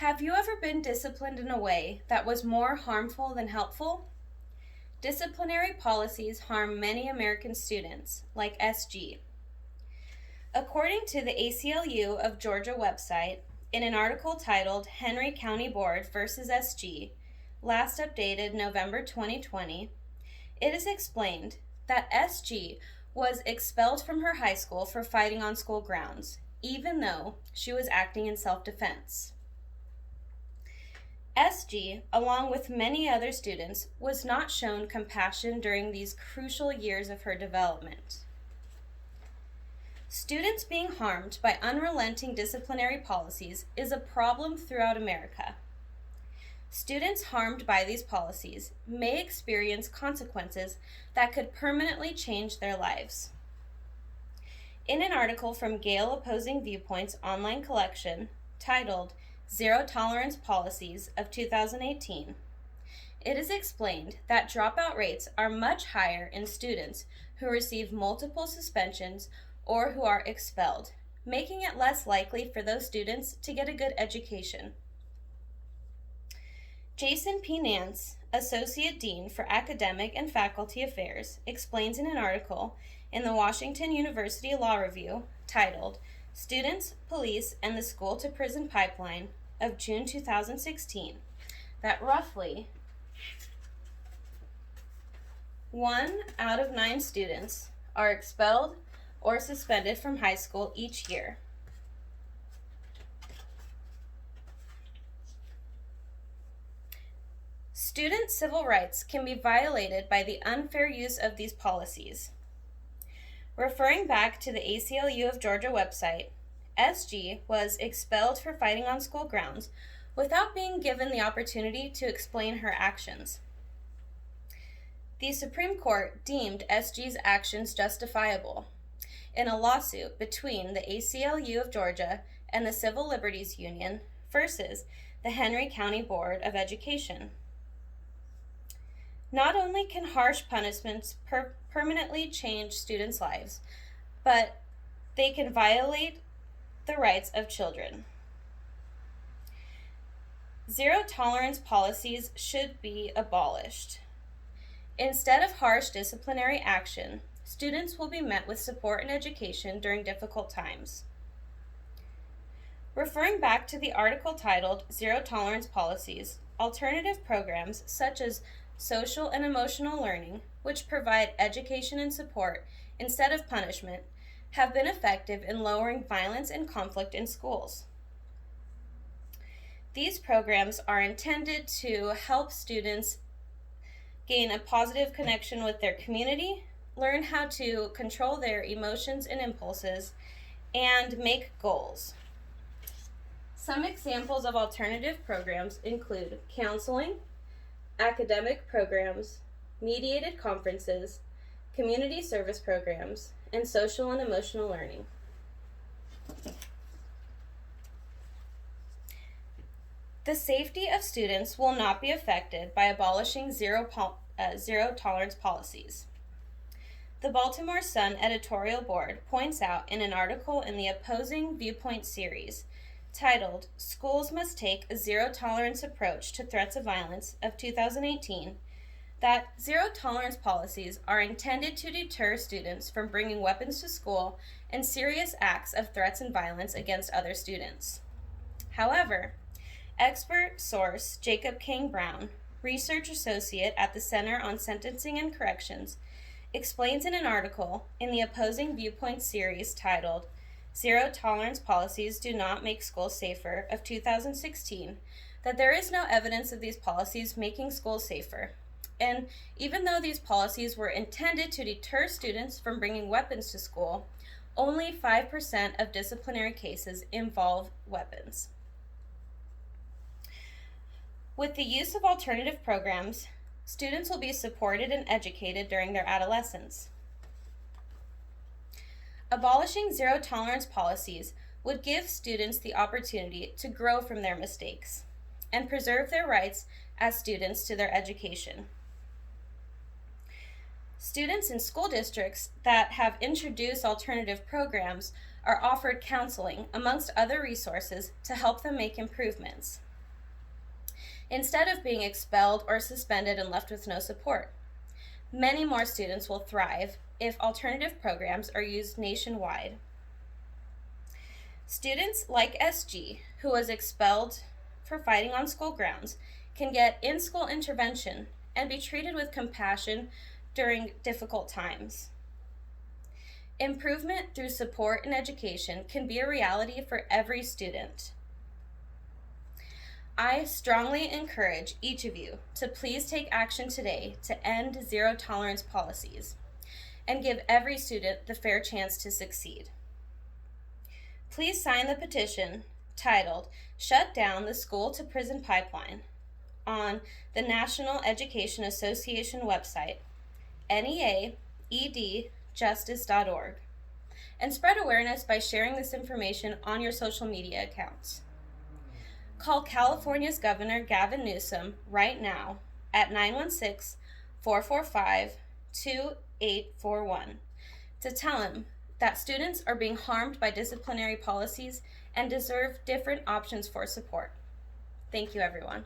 Have you ever been disciplined in a way that was more harmful than helpful? Disciplinary policies harm many American students, like SG. According to the ACLU of Georgia website, in an article titled Henry County Board versus SG, last updated November 2020, it is explained that SG was expelled from her high school for fighting on school grounds, even though she was acting in self-defense. SG, along with many other students, was not shown compassion during these crucial years of her development. Students being harmed by unrelenting disciplinary policies is a problem throughout America. Students harmed by these policies may experience consequences that could permanently change their lives. In an article from Gale Opposing Viewpoints online collection titled Zero Tolerance Policies of 2018, it is explained that dropout rates are much higher in students who receive multiple suspensions or who are expelled, making it less likely for those students to get a good education. Jason P. Nance, Associate Dean for Academic and Faculty Affairs, explains in an article in the Washington University Law Review titled Students, Police, and the School to Prison Pipeline of June 2016 that roughly 1 out of 9 students are expelled or suspended from high school each year. Student civil rights can be violated by the unfair use of these policies. Referring back to the ACLU of Georgia website, SG was expelled for fighting on school grounds without being given the opportunity to explain her actions. The Supreme Court deemed SG's actions justifiable in a lawsuit between the ACLU of Georgia and the Civil Liberties Union versus the Henry County Board of Education. Not only can harsh punishments permanently change students' lives, but they can violate the rights of children. Zero tolerance policies should be abolished. Instead of harsh disciplinary action, students will be met with support and education during difficult times. Referring back to the article titled Zero Tolerance Policies, alternative programs such as social and emotional learning, which provide education and support instead of punishment, have been effective in lowering violence and conflict in schools. These programs are intended to help students gain a positive connection with their community, learn how to control their emotions and impulses, and make goals. Some examples of alternative programs include counseling, academic programs, mediated conferences, community service programs, and social and emotional learning. The safety of students will not be affected by abolishing zero tolerance policies. The Baltimore Sun editorial board points out in an article in the Opposing Viewpoint series titled Schools Must Take a Zero Tolerance Approach to Threats of Violence of 2018 that zero tolerance policies are intended to deter students from bringing weapons to school and serious acts of threats and violence against other students. However, expert source Jacob King Brown, research associate at the Center on Sentencing and Corrections, explains in an article in the Opposing Viewpoint series titled Zero Tolerance Policies Do Not Make Schools Safer of 2016 that there is no evidence of these policies making schools safer. And even though these policies were intended to deter students from bringing weapons to school, only 5% of disciplinary cases involve weapons. With the use of alternative programs, students will be supported and educated during their adolescence. Abolishing zero tolerance policies would give students the opportunity to grow from their mistakes and preserve their rights as students to their education. Students in school districts that have introduced alternative programs are offered counseling amongst other resources to help them make improvements. instead of being expelled or suspended and left with no support. Many more students will thrive if alternative programs are used nationwide. Students like SG, who was expelled for fighting on school grounds, can get in-school intervention and be treated with compassion during difficult times. Improvement through support and education can be a reality for every student. I strongly encourage each of you to please take action today to end zero tolerance policies and give every student the fair chance to succeed. Please sign the petition titled "Shut Down the School to Prison Pipeline" on the National Education Association website, neaedjustice.org, and spread awareness by sharing this information on your social media accounts. Call California's Governor Gavin Newsom right now at 916-445-2841 to tell him that students are being harmed by disciplinary policies and deserve different options for support. Thank you, everyone.